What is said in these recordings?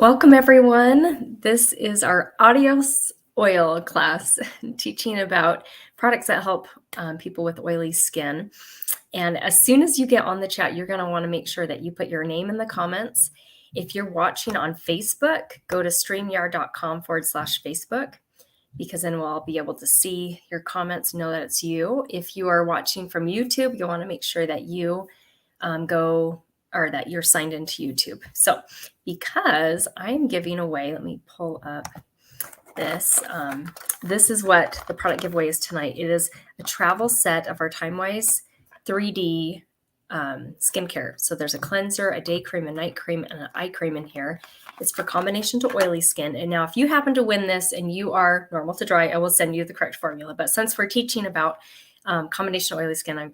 Welcome, everyone. This is our Adios Oil class, teaching about products that help people with oily skin. And as soon as you get on the chat, you're going to want to make sure that you put your name in the comments. If you're watching on Facebook, go to streamyard.com/Facebook, because then we'll all be able to see your comments, know that it's you. If you are watching from YouTube, you'll want to make sure that you that you're signed into YouTube. So because I'm giving away, let me pull up this. This is what the product giveaway is tonight. It is a travel set of our TimeWise 3D skincare. So there's a cleanser, a day cream, a night cream, and an eye cream in here. It's for combination to oily skin. And now if you happen to win this and you are normal to dry, I will send you the correct formula. But since we're teaching about combination to oily skin, I'm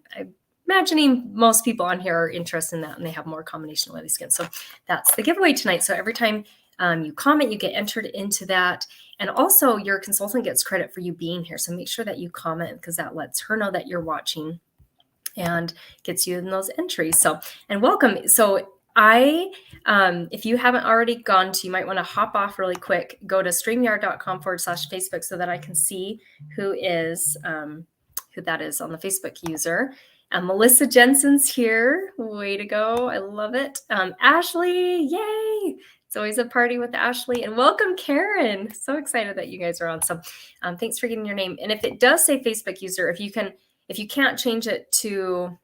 imagining most people on here are interested in that and they have more combination oily skin. So that's the giveaway tonight. So every time you comment, you get entered into that. And also your consultant gets credit for you being here. So make sure that you comment because that lets her know that you're watching and gets you in those entries. So, and welcome. So if you haven't already gone to, you might want to hop off really quick, go to streamyard.com/Facebook so that I can see who that is on the Facebook user. Melissa Jensen's here. Way to go. I love it. Ashley, yay. It's always a party with Ashley. And welcome, Karen. So excited that you guys are on. So thanks for getting your name. And if it does say Facebook user, if you can't change it to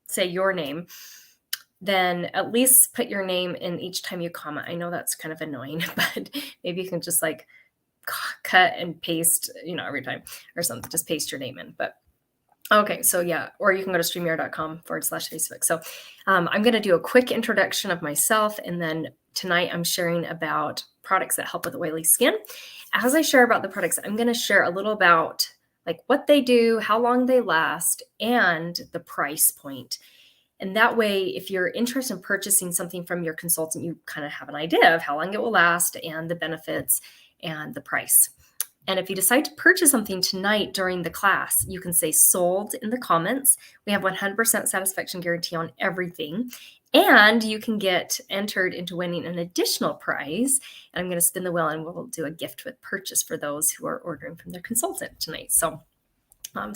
say your name, then at least put your name in each time you comment. I know that's kind of annoying, but maybe you can just like cut and paste, every time or something, just paste your name in. But okay, so yeah, or you can go to streamyard.com/Facebook. So I'm going to do a quick introduction of myself, and then tonight I'm sharing about products that help with oily skin. As I share about the products, I'm going to share a little about like what they do, how long they last, and the price point. And that way, if you're interested in purchasing something from your consultant, you kind of have an idea of how long it will last and the benefits and the price. And if you decide to purchase something tonight during the class, you can say sold in the comments. We have 100% satisfaction guarantee on everything. And you can get entered into winning an additional prize. And I'm going to spin the wheel and we'll do a gift with purchase for those who are ordering from their consultant tonight. So I'm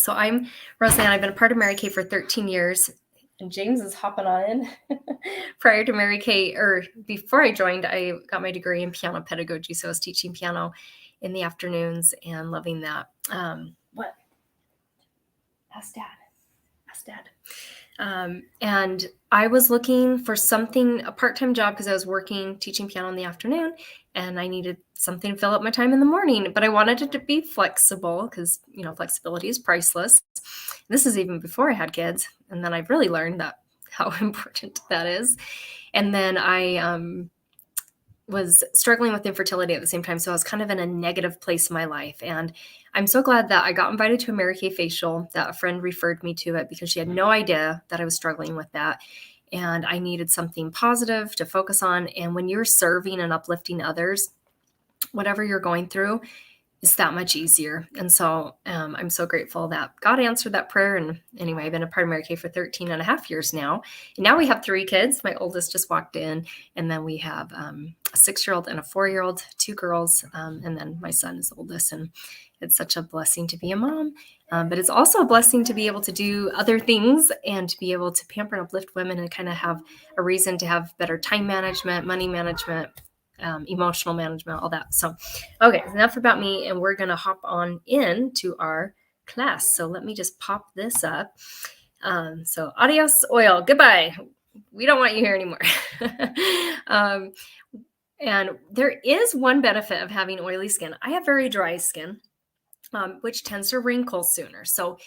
Roseanne. I've been a part of Mary Kay for 13 years. And James is hopping on in. Prior to Mary Kay, or before I joined, I got my degree in piano pedagogy. So I was teaching piano in the afternoons and loving that. What? Ask Dad. And I was looking for a part-time job because I was working teaching piano in the afternoon and I needed something to fill up my time in the morning, but I wanted it to be flexible because, flexibility is priceless. This is even before I had kids. And then I've really learned how important that is. And then I was struggling with infertility at the same time. So I was kind of in a negative place in my life. And I'm so glad that I got invited to a Mary Kay facial, that a friend referred me to it because she had no idea that I was struggling with that. And I needed something positive to focus on. And when you're serving and uplifting others, whatever you're going through, it's that much easier. And so I'm so grateful that God answered that prayer. And anyway, I've been a part of Mary Kay for 13 and a half years now. And now we have 3 kids. My oldest just walked in. And then we have a 6-year-old and a 4-year-old, 2 girls. And then my son is the oldest. And it's such a blessing to be a mom. But it's also a blessing to be able to do other things and to be able to pamper and uplift women and kind of have a reason to have better time management, money management, emotional management, all that. So, okay, enough about me, and we're going to hop on into our class. So let me just pop this up. So Adios Oil, goodbye. We don't want you here anymore. And there is one benefit of having oily skin. I have very dry skin, which tends to wrinkle sooner. So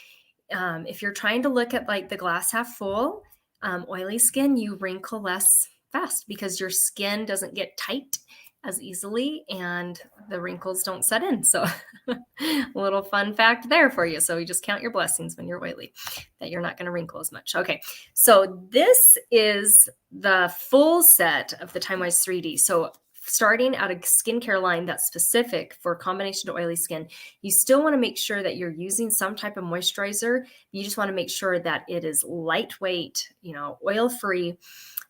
if you're trying to look at like the glass half full, oily skin, you wrinkle less fast because your skin doesn't get tight as easily and the wrinkles don't set in. So a little fun fact there for you. So you just count your blessings when you're oily, that you're not going to wrinkle as much. Okay. So this is the full set of the TimeWise 3D. So starting at a skincare line that's specific for combination to oily skin, you still want to make sure that you're using some type of moisturizer. You just want to make sure that it is lightweight, oil-free,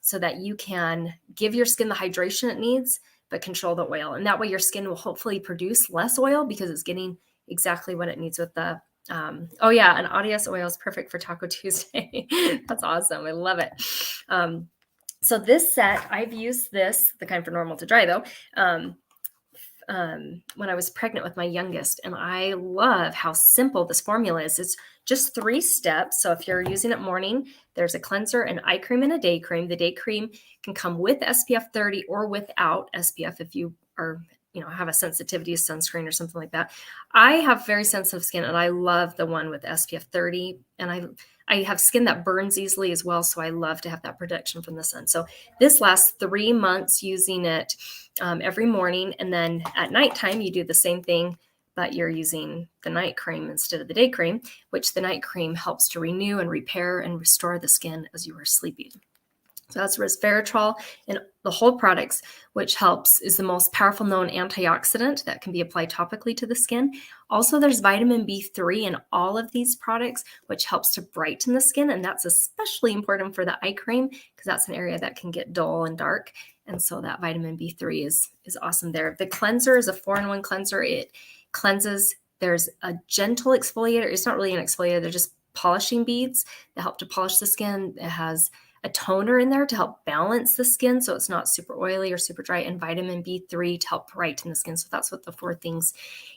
so that you can give your skin the hydration it needs, but control the oil. And that way your skin will hopefully produce less oil because it's getting exactly what it needs with the, oh yeah, an Adios Oil is perfect for Taco Tuesday. That's awesome. I love it. So this set, I've used this, the kind for normal to dry though, when I was pregnant with my youngest, and I love how simple this formula is. It's just 3 steps. So if you're using it morning, there's a cleanser, an eye cream, and a day cream. The day cream can come with SPF 30 or without SPF if you are, have a sensitivity to sunscreen or something like that. I have very sensitive skin, and I love the one with SPF 30. And I have skin that burns easily as well, so I love to have that protection from the sun. So this lasts 3 months using it every morning, and then at nighttime you do the same thing, but you're using the night cream instead of the day cream, which the night cream helps to renew and repair and restore the skin as you are sleeping. So that's resveratrol in the whole products, which is the most powerful known antioxidant that can be applied topically to the skin. Also, there's vitamin B3 in all of these products, which helps to brighten the skin. And that's especially important for the eye cream because that's an area that can get dull and dark. And so that vitamin B3 is awesome there. The cleanser is a 4-in-1 cleanser. It cleanses. There's a gentle exfoliator. It's not really an exfoliator. They're just polishing beads that help to polish the skin. It has a toner in there to help balance the skin so it's not super oily or super dry, and vitamin B3 to help brighten the skin. So that's what the 4 things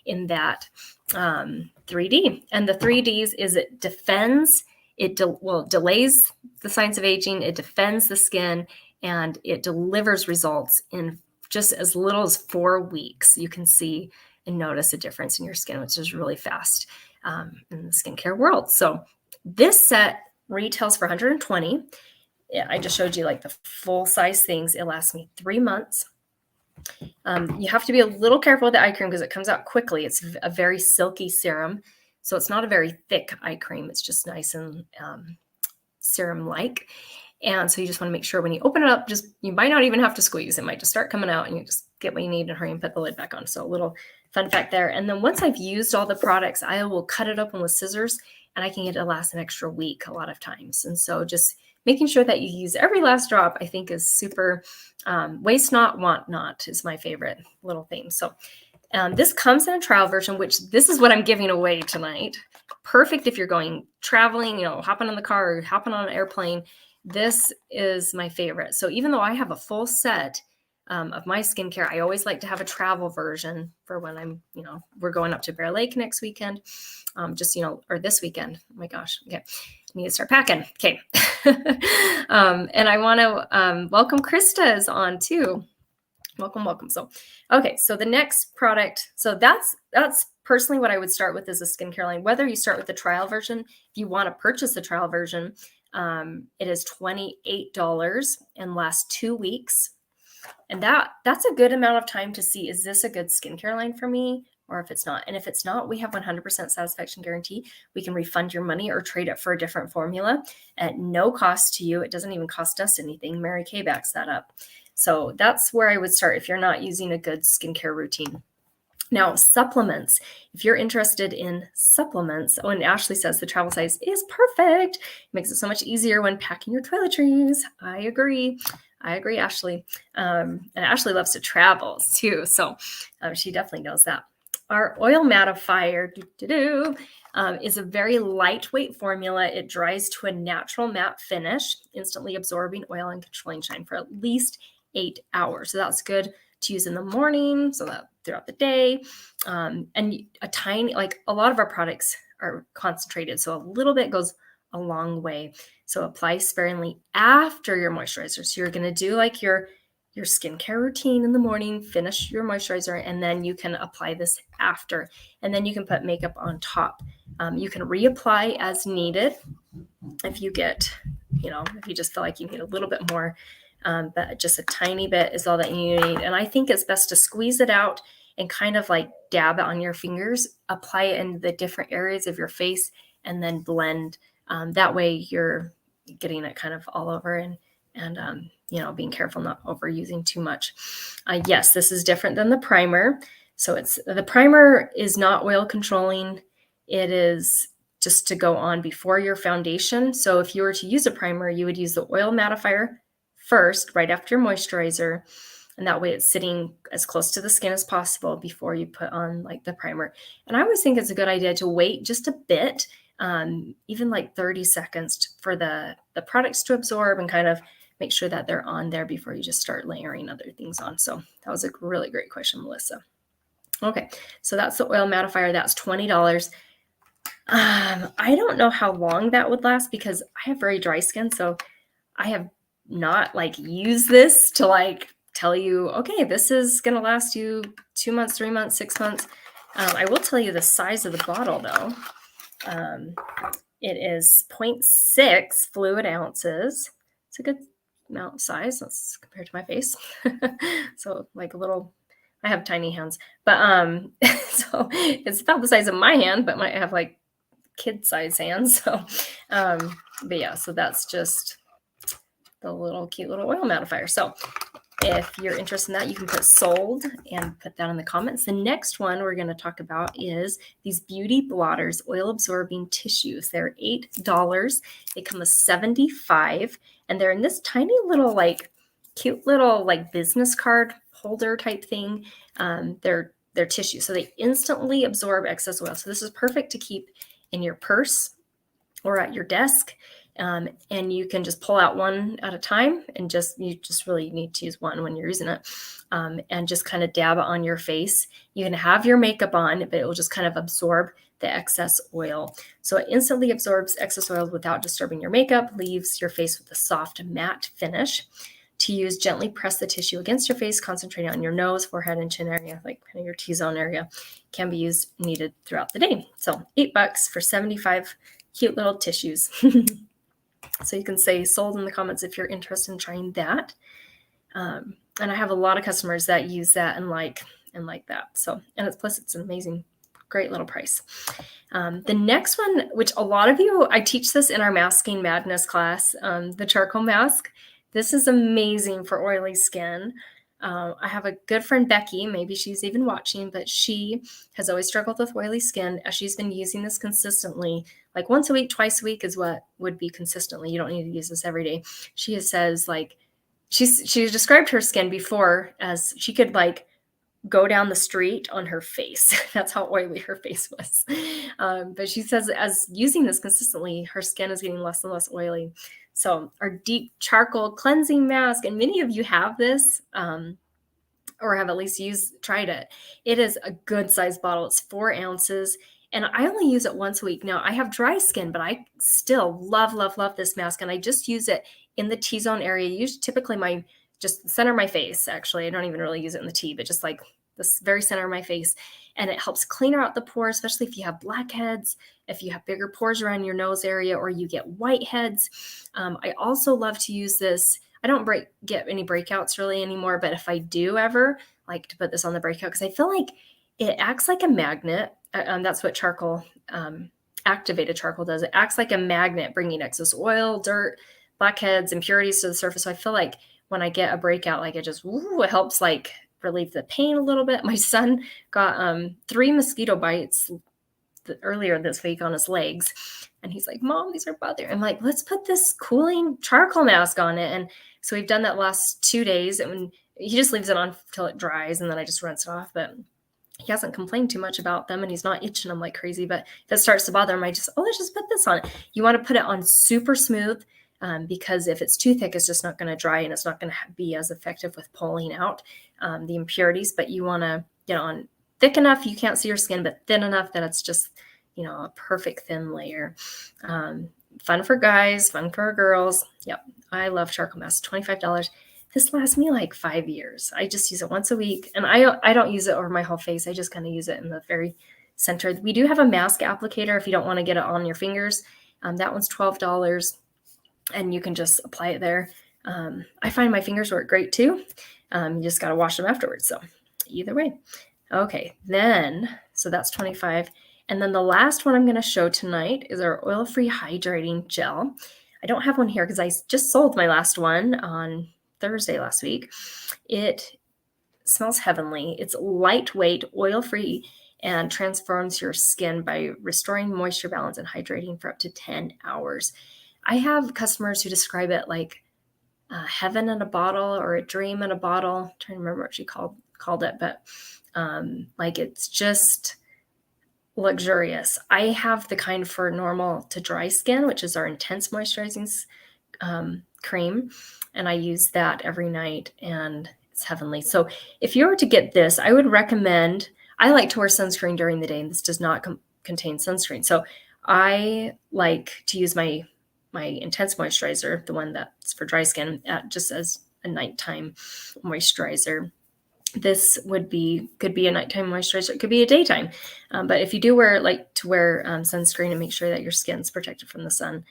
in that 3D. And the 3Ds is it defends, delays the signs of aging, it defends the skin, and it delivers results in just as little as 4 weeks. You can see and notice a difference in your skin, which is really fast in the skincare world. So this set retails for $120. Yeah, I just showed you like the full size things. It lasts me 3 months. You have to be a little careful with the eye cream because it comes out quickly. It's a very silky serum. So it's not a very thick eye cream. It's just nice and serum-like. And so you just want to make sure when you open it up, you might not even have to squeeze. It might just start coming out and you just get what you need and hurry and put the lid back on. So a little fun fact there. And then once I've used all the products, I will cut it open with scissors and I can get it to last an extra week a lot of times. And so just making sure that you use every last drop, I think is super. Waste not, want not is my favorite little thing. So this comes in a trial version, which this is what I'm giving away tonight. Perfect if you're going traveling, hopping in the car or hopping on an airplane. This is my favorite. So even though I have a full set of my skincare, I always like to have a travel version for when I'm, we're going up to Bear Lake next weekend, or this weekend. Oh my gosh. Okay. I need to start packing. Okay. And I want to welcome Krista is on too. Welcome. So, okay. So the next product, so that's personally what I would start with is a skincare line. Whether you start with the trial version, if you want to purchase the trial version, it is $28 and lasts 2 weeks. And that's a good amount of time to see, is this a good skincare line for me? Or if it's not. And if it's not, we have 100% satisfaction guarantee. We can refund your money or trade it for a different formula at no cost to you. It doesn't even cost us anything. Mary Kay backs that up. So that's where I would start if you're not using a good skincare routine. Now, supplements. If you're interested in supplements, and Ashley says the travel size is perfect. It makes it so much easier when packing your toiletries. I agree, Ashley. And Ashley loves to travel too, so she definitely knows that. Our oil mattifier is a very lightweight formula. It dries to a natural matte finish, instantly absorbing oil and controlling shine for at least 8 hours. So that's good to use in the morning, so that throughout the day. And a lot of our products are concentrated, so a little bit goes a long way. So apply sparingly after your moisturizer. So you're going to do like your skincare routine in the morning, finish your moisturizer, and then you can apply this after. And then you can put makeup on top. You can reapply as needed if you get, if you just feel like you need a little bit more. But just a tiny bit is all that you need. And I think it's best to squeeze it out and kind of like dab it on your fingers, apply it in the different areas of your face, and then blend. That way you're getting it kind of all over and being careful not overusing too much. Yes, this is different than the primer. So the primer is not oil controlling. It is just to go on before your foundation. So if you were to use a primer, you would use the oil mattifier first, right after your moisturizer. And that way it's sitting as close to the skin as possible before you put on like the primer. And I always think it's a good idea to wait just a bit, even like 30 seconds for the products to absorb and kind of make sure that they're on there before you just start layering other things on. So that was a really great question, Melissa. Okay, so that's the oil mattifier. That's $20. I don't know how long that would last because I have very dry skin. So I have not like used this to like tell you, okay, this is going to last you 2 months, 3 months, 6 months. I will tell you the size of the bottle though. It is 0.6 fluid ounces. It's a good amount of size. That's compared to my face. So like a little, I have tiny hands, but so it's about the size of my hand, but might have like kid size hands. So, but yeah, so that's just the cute little oil mattifier. So if you're interested in that, you can put sold and put that in the comments. The next one we're going to talk about is these Beauty Blotters oil absorbing tissues. They're $8. They come with 75, and they're in this tiny little like cute little like business card holder type thing. They're tissue, so they instantly absorb excess oil. So this is perfect to keep in your purse or at your desk. And you can just pull out one at a time, and you just really need to use one when you're using it, and just kind of dab it on your face. You can have your makeup on, but it will just kind of absorb the excess oil. So it instantly absorbs excess oil without disturbing your makeup, leaves your face with a soft matte finish. To use, gently press the tissue against your face, concentrating on your nose, forehead, and chin area, like kind of your T-zone area. Can be needed throughout the day. So $8 for 75 cute little tissues. So you can say sold in the comments if you're interested in trying that. And I have a lot of customers that use that and like that. So, and it's an amazing, great little price. The next one, which a lot of you, I teach this in our Masking Madness class, the charcoal mask. This is amazing for oily skin. I have a good friend, Becky, maybe she's even watching, but she has always struggled with oily skin as she's been using this consistently. Like once a week, twice a week is what would be consistently. You don't need to use this every day. She says like, she described her skin before as she could like go down the street on her face. That's how oily her face was. But she says as using this consistently, her skin is getting less and less oily. So our deep charcoal cleansing mask, and many of you have this, or have at least tried it. It is a good size bottle. It's 4 ounces. And I only use it once a week. Now I have dry skin, but I still love, love, love this mask. And I just use it in the T-zone area. Typically just the center of my face, actually. I don't even really use it in the T, but just like this very center of my face. And it helps clear out the pores, especially if you have blackheads, if you have bigger pores around your nose area, or you get whiteheads. I also love to use this. I don't get any breakouts really anymore, but if I do ever, like to put this on the breakout, because I feel like it acts like a magnet. That's what charcoal, activated charcoal does. It acts like a magnet, bringing excess oil, dirt, blackheads, impurities to the surface. So I feel like when I get a breakout, like it helps like relieve the pain a little bit. My son got 3 mosquito bites earlier this week on his legs, and he's like, Mom, these are bothering. I'm like, let's put this cooling charcoal mask on it. And so we've done that last 2 days, and he just leaves it on till it dries, and then I just rinse it off. But he hasn't complained too much about them, and he's not itching them like crazy. But if it starts to bother him, let's just put this on it. You want to put it on super smooth, because if it's too thick, it's just not going to dry, and it's not going to be as effective with pulling out the impurities. But you want to get on thick enough you can't see your skin, but thin enough that it's just, a perfect thin layer. Fun for guys, fun for girls. Yep, I love charcoal mask. $25. This lasts me like 5 years. I just use it once a week, and I don't use it over my whole face. I just kind of use it in the very center. We do have a mask applicator if you don't want to get it on your fingers. That one's $12, and you can just apply it there. I find my fingers work great too. You just got to wash them afterwards. So either way. Okay, so that's 25. And then the last one I'm going to show tonight is our oil-free hydrating gel. I don't have one here because I just sold my last one on Thursday last week. It smells heavenly. It's lightweight, oil-free, and transforms your skin by restoring moisture balance and hydrating for up to 10 hours. I have customers who describe it like heaven in a bottle or a dream in a bottle. I'm trying to remember what she called it, but like it's just luxurious. I have the kind for normal to dry skin, which is our intense moisturizing cream, and I use that every night, and it's heavenly. So if you were to get this, I would recommend. I like to wear sunscreen during the day, and this does not contain sunscreen. So I like to use my intense moisturizer, the one that's for dry skin, just as a nighttime moisturizer. This could be a nighttime moisturizer. It could be a daytime. But if you do like to wear sunscreen and make sure that your skin's protected from the sun,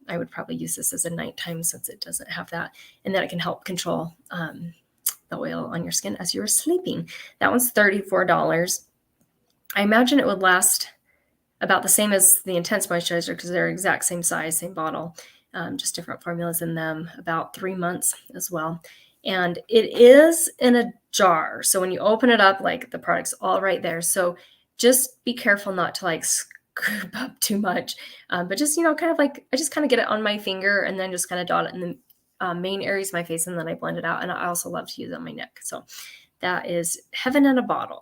I would probably use this as a nighttime since it doesn't have that. And that it can help control the oil on your skin as you're sleeping. That one's $34. I imagine it would last about the same as the intense moisturizer because they're exact same size, same bottle, just different formulas in them, about 3 months as well. And it is in a jar. So when you open it up, like the product's all right there. So just be careful not to like scoop up too much. But just, kind of like, I just kind of get it on my finger and then just kind of dot it in the main areas of my face. And then I blend it out. And I also love to use it on my neck. So that is heaven in a bottle,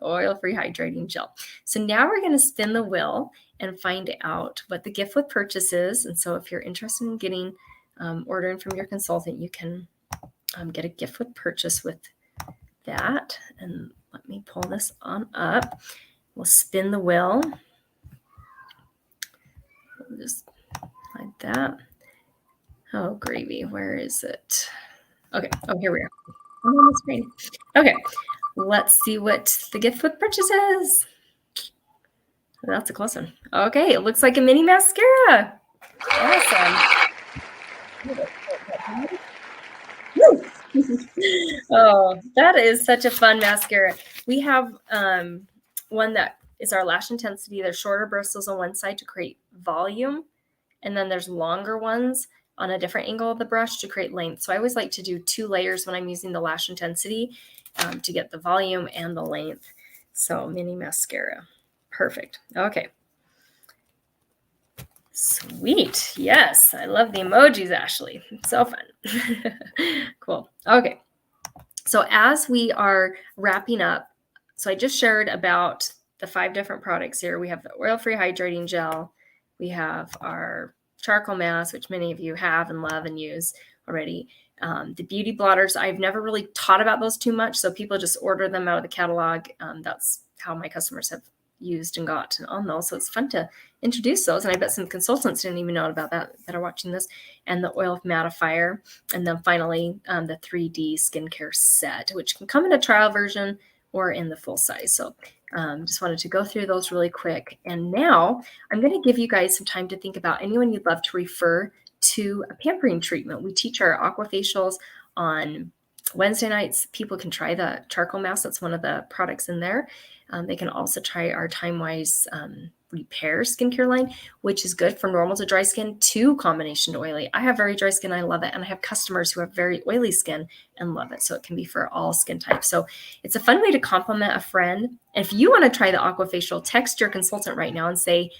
oil-free hydrating gel. So now we're going to spin the wheel and find out what the gift with purchase is. And so if you're interested in getting ordering from your consultant, you can get a gift with purchase with that. And let me pull this on up. We'll spin the wheel. Just like that. Oh, gravy. Where is it? Okay. Oh, here we are. I'm on the screen. Okay. Let's see what the gift with purchase is. That's a close one. Okay. It looks like a mini mascara. Awesome. Oh, that is such a fun mascara. We have one that is our lash intensity. There's shorter bristles on one side to create volume, and then there's longer ones on a different angle of the brush to create length. So I always like to do 2 layers when I'm using the lash intensity to get the volume and the length. So mini mascara. Perfect. Okay. Sweet. Yes. I love the emojis, Ashley. It's so fun. Cool. Okay. So as we are wrapping up, so I just shared about the 5 different products here. We have the oil-free hydrating gel. We have our charcoal mask, which many of you have and love and use already. The beauty blotters, I've never really taught about those too much. So people just order them out of the catalog. That's how my customers have used and got on those. So it's fun to introduce those. And I bet some consultants didn't even know about that are watching this. And the oil mattifier. And then finally, the 3D skincare set, which can come in a trial version or in the full size. So just wanted to go through those really quick. And now I'm going to give you guys some time to think about anyone you'd love to refer to a pampering treatment. We teach our aquafacials on Wednesday nights. People can try the charcoal mask. That's one of the products in there. They can also try our Time-Wise Repair skincare line, which is good for normal to dry skin to combination to oily. I have very dry skin. I love it. And I have customers who have very oily skin and love it. So it can be for all skin types. So it's a fun way to compliment a friend. And if you want to try the aquafacial, text your consultant right now and say,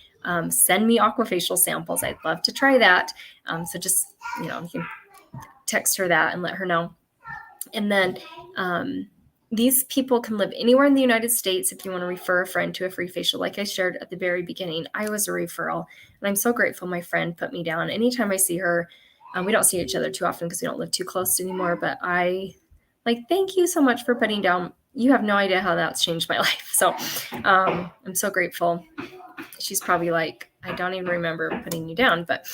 send me aquafacial samples. I'd love to try that. So just, you can text her that and let her know. And then these people can live anywhere in the United States. If you want to refer a friend to a free facial, like I shared at the very beginning, I was a referral, and I'm so grateful my friend put me down. Anytime I see her, we don't see each other too often because we don't live too close anymore, but thank you so much for putting down. You have no idea how that's changed my life. So I'm so grateful. She's probably like, I don't even remember putting you down, but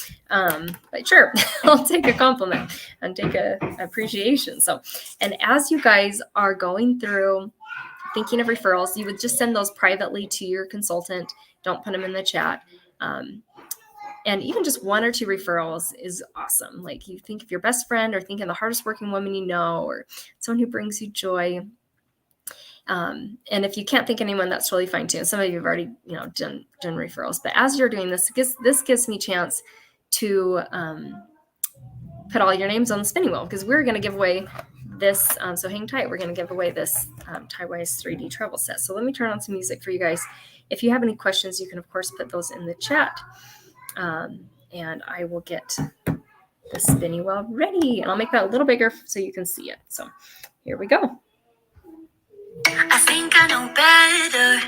sure, I'll take a compliment and take a appreciation. So, and as you guys are going through thinking of referrals, you would just send those privately to your consultant. Don't put them in the chat. And even just 1 or 2 referrals is awesome. Like you think of your best friend or think of the hardest working woman you know, or someone who brings you joy. And if you can't think of anyone, that's totally fine too. Some of you have already, done referrals, but as you're doing this, this gives me a chance to put all your names on the spinning wheel because we're going to give away this. So hang tight. We're going to give away this Time-Wise 3D travel set. So let me turn on some music for you guys. If you have any questions, you can of course put those in the chat, and I will get the spinny wheel ready. And I'll make that a little bigger so you can see it. So here we go. I think I know better.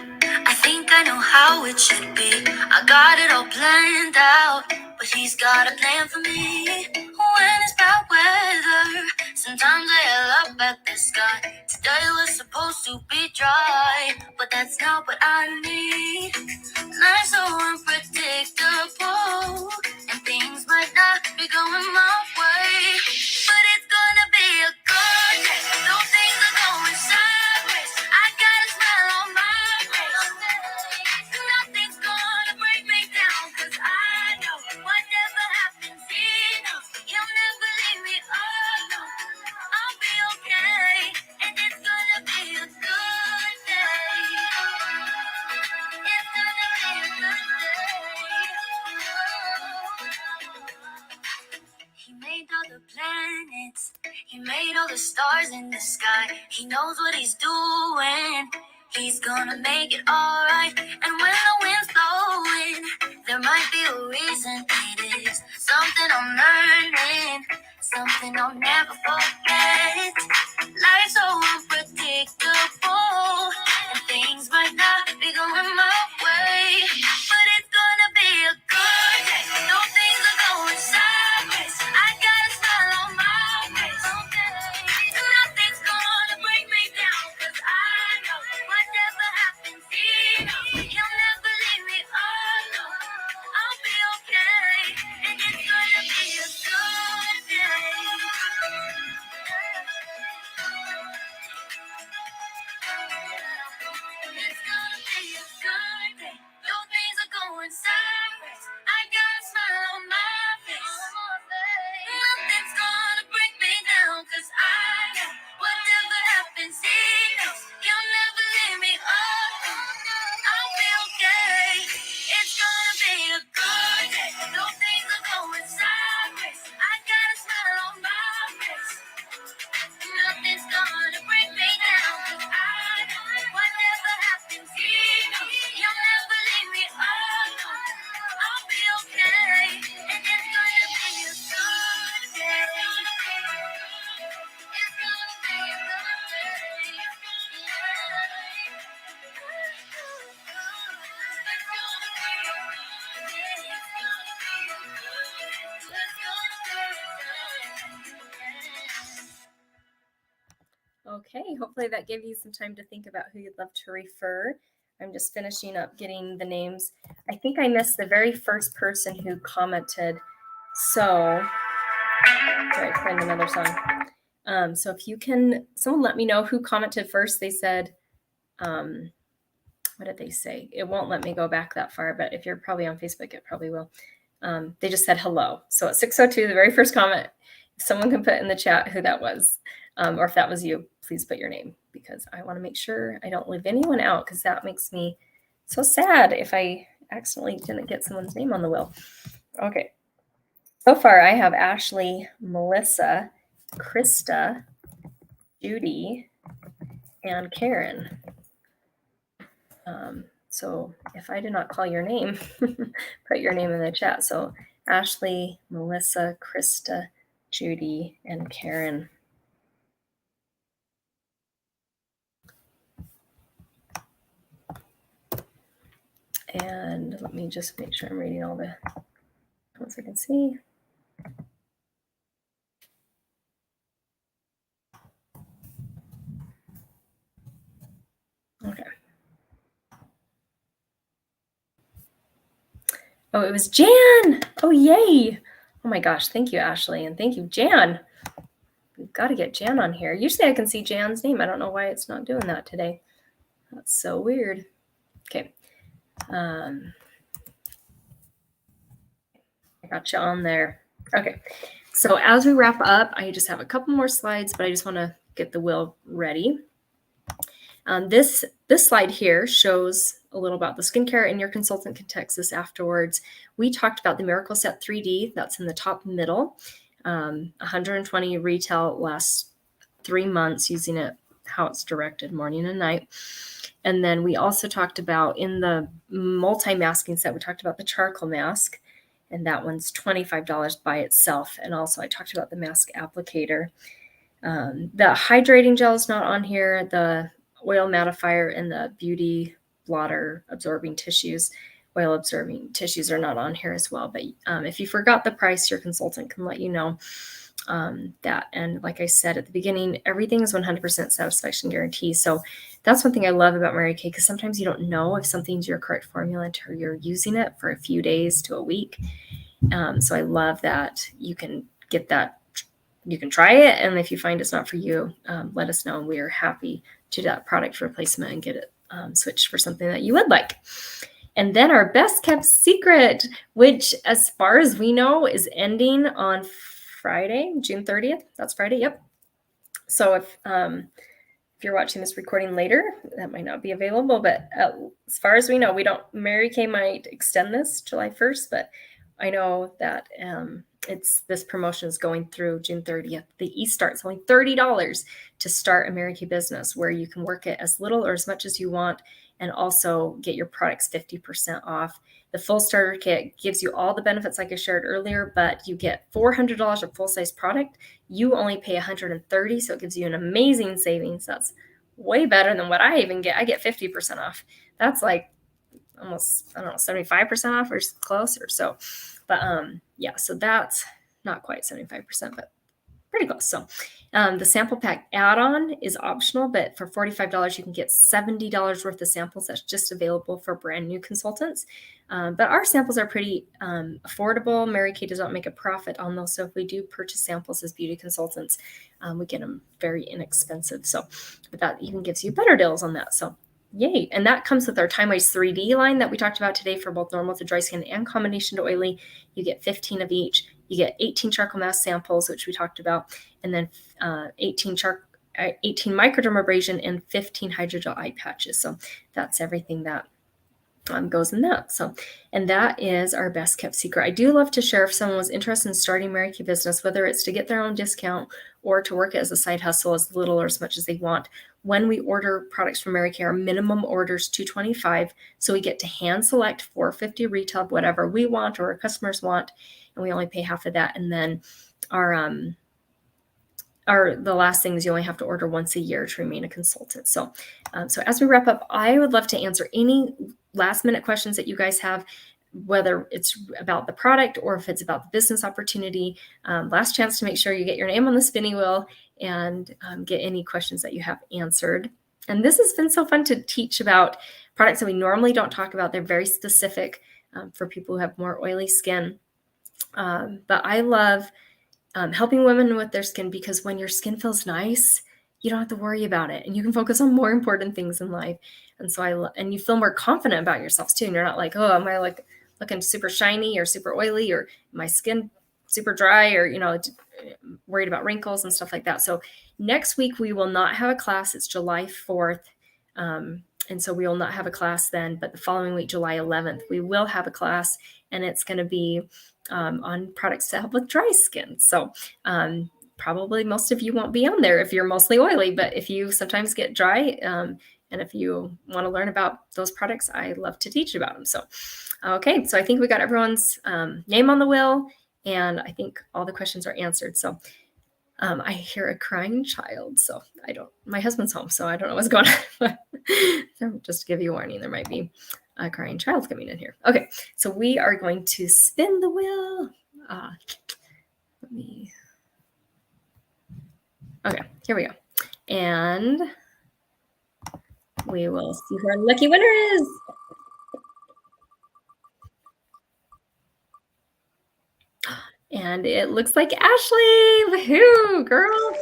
I think I know how it should be. I got it all planned out, but he's got a plan for me. When it's bad weather, sometimes I yell up at the sky. Today was supposed to be dry, but that's not what I need. Life's so unpredictable, and things might not be going my way, but it's gonna be a good day. No things are going sideways. I got a smile on my face. Nothing's gonna break me down, 'cause I know whatever happens, he knows he'll never leave me alone. I'll be okay, and it's gonna be a good day. It's gonna be a good day. He made all the planets, he made all the stars in the sky. He knows what he's doing, he's gonna make it alright. And when the wind's blowing, there might be a reason. It is something I'm learning, something I'll never forget. Life's so unpredictable, and things might not be going my way, but it's gonna be a good day. No things are going sideways. I got a smile on my face. Nothing's gonna break me down, 'cause I know whatever happens, he knows he'll never leave me alone. I'll be okay, and it's gonna be a good day. It's gonna be a good day. No things are going sideways. I got a smile on my face. Nothing's gonna bring me down, 'cause I know whatever happens, he knows he'll never leave me alone. I'll be okay. It's gonna be a good day. No things are going sideways. I got a smile on my face. Nothing's gonna bring me down, 'cause I know whatever happens, he knows he'll never leave me alone. I'll be okay, and it's gonna be a good day. It's gonna be a good day. Okay, hopefully that gave you some time to think about who you'd love to refer. I'm just finishing up getting the names. I think I missed the very first person who commented. So, sorry, find another song. So if you can, someone let me know who commented first. They said, what did they say? It won't let me go back that far, but if you're probably on Facebook, it probably will. They just said hello. So at 6:02, the very first comment, if someone can put in the chat who that was, or if that was you, please put your name, because I want to make sure I don't leave anyone out, because that makes me so sad if I accidentally didn't get someone's name on the wheel. Okay. So far, I have Ashley, Melissa, Krista, Judy, and Karen. So if I did not call your name, put your name in the chat. So Ashley, Melissa, Krista, Judy, and Karen. And let me just make sure I'm reading all the ones I can see. Okay. Oh, it was Jan. Oh, yay. Oh my gosh. Thank you, Ashley. And thank you, Jan. We've got to get Jan on here. Usually I can see Jan's name. I don't know why it's not doing that today. That's so weird. Okay. I got you on there. Okay. So as we wrap up, I just have a couple more slides, but I just want to get the wheel ready. This slide here shows a little about the skincare, and your consultant can text this afterwards. We talked about the Miracle Set 3D. That's in the top middle. 120 retail lasts 3 months using it how it's directed, morning and night. And then we also talked about in the multi-masking set, we talked about the charcoal mask. and that one's $25 by itself. And also I talked about the mask applicator. The hydrating gel is not on here. The oil mattifier and the beauty blotter absorbing tissues, oil absorbing tissues are not on here as well. But if you forgot the price, your consultant can let you know that. And like I said at the beginning, everything is 100% satisfaction guarantee. So that's one thing I love about Mary Kay, because sometimes you don't know if something's your correct formula until you're using it for a few days to a week. So I love that you can get that. You can try it, and if you find it's not for you, let us know. We are happy to do that product replacement and get it switched for something that you would like. And then our best kept secret, which as far as we know is ending on Friday, June 30th. That's Friday. Yep. So if you're watching this recording later, that might not be available. But as far as we know, Mary Kay might extend this July 1st, but I know that this promotion is going through June 30th. The e-start's only $30 to start a Mary Kay business, where you can work it as little or as much as you want, and also get your products 50% off. The full starter kit gives you all the benefits like I shared earlier, but you get $400 of full-size product. You only pay $130, so it gives you an amazing savings. That's way better than what I even get. I get 50% off. That's like almost, 75% off or closer. So, but yeah, so that's not quite 75%, but pretty close. So the sample pack add-on is optional, but for $45, you can get $70 worth of samples. That's just available for brand new consultants. But our samples are pretty affordable. Mary Kay does not make a profit on those. So if we do purchase samples as beauty consultants, we get them very inexpensive. So but that even gives you better deals on that. So yay. And that comes with our Time Waste 3D line that we talked about today for both normal to dry skin and combination to oily. You get 15 of each. You get 18 charcoal mask samples, which we talked about, and then 18 microdermabrasion and 15 hydrogel eye patches. So that's everything that goes in that. So, and that is our best kept secret. I do love to share if someone was interested in starting Mary Kay business, whether it's to get their own discount or to work it as a side hustle as little or as much as they want. When we order products from Mary Kay, our minimum order is $225. So we get to hand select $450 retail of whatever we want or our customers want, and we only pay half of that. And then the last thing is you only have to order once a year to remain a consultant. So, so as we wrap up, I would love to answer any last minute questions that you guys have, whether it's about the product or if it's about the business opportunity. Last chance to make sure you get your name on the spinning wheel and get any questions that you have answered. And this has been so fun to teach about products that we normally don't talk about. They're very specific for people who have more oily skin. But I love helping women with their skin, because when your skin feels nice, you don't have to worry about it, and you can focus on more important things in life. And so and you feel more confident about yourselves too. And you're not like, oh, am I like looking super shiny or super oily, or my skin super dry, or, worried about wrinkles and stuff like that. So next week we will not have a class. It's July 4th. And so we will not have a class then, but the following week, July 11th, we will have a class, and it's going to be on products to help with dry skin. So probably most of you won't be on there if you're mostly oily, but if you sometimes get dry, and if you want to learn about those products, I love to teach about them. So, okay. So I think we got everyone's name on the wheel, and I think all the questions are answered. So I hear a crying child. So my husband's home, so I don't know what's going on. So just to give you a warning, there might be a crying child coming in here. Okay. So we are going to spin the wheel. Okay, here we go. And we will see who our lucky winner is. And it looks like Ashley. Woohoo, girl.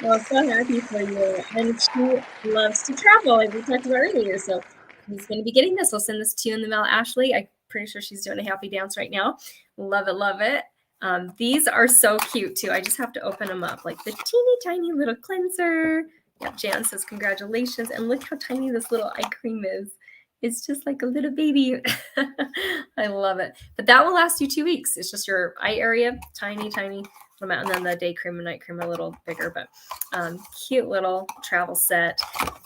Well, so happy for you. And she loves to travel, like we talked about earlier. So she's going to be getting this. I'll send this to you in the mail, Ashley. I'm pretty sure she's doing a happy dance right now. Love it, love it. These are so cute too. I just have to open them up, like the teeny tiny little cleanser. Yeah, Jan says congratulations. And look how tiny this little eye cream is. It's just like a little baby. I love it. But that will last you 2 weeks. It's just your eye area, tiny, tiny amount. And then the day cream and night cream are a little bigger, but cute little travel set.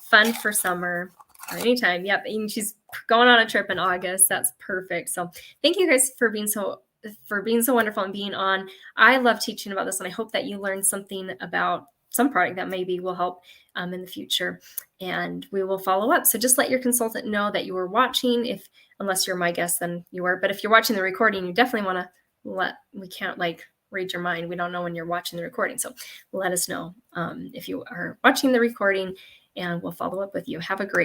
Fun for summer or anytime. Yep. And she's going on a trip in August. That's perfect. So thank you guys for being so for being so wonderful and being on. I love teaching about this, and I hope that you learned something about some product that maybe will help in the future. And we will follow up. So just let your consultant know that you were watching. If unless you're my guest, then you are. But if you're watching the recording, you definitely want to we can't like read your mind. We don't know when you're watching the recording. So let us know if you are watching the recording, and we'll follow up with you. Have a great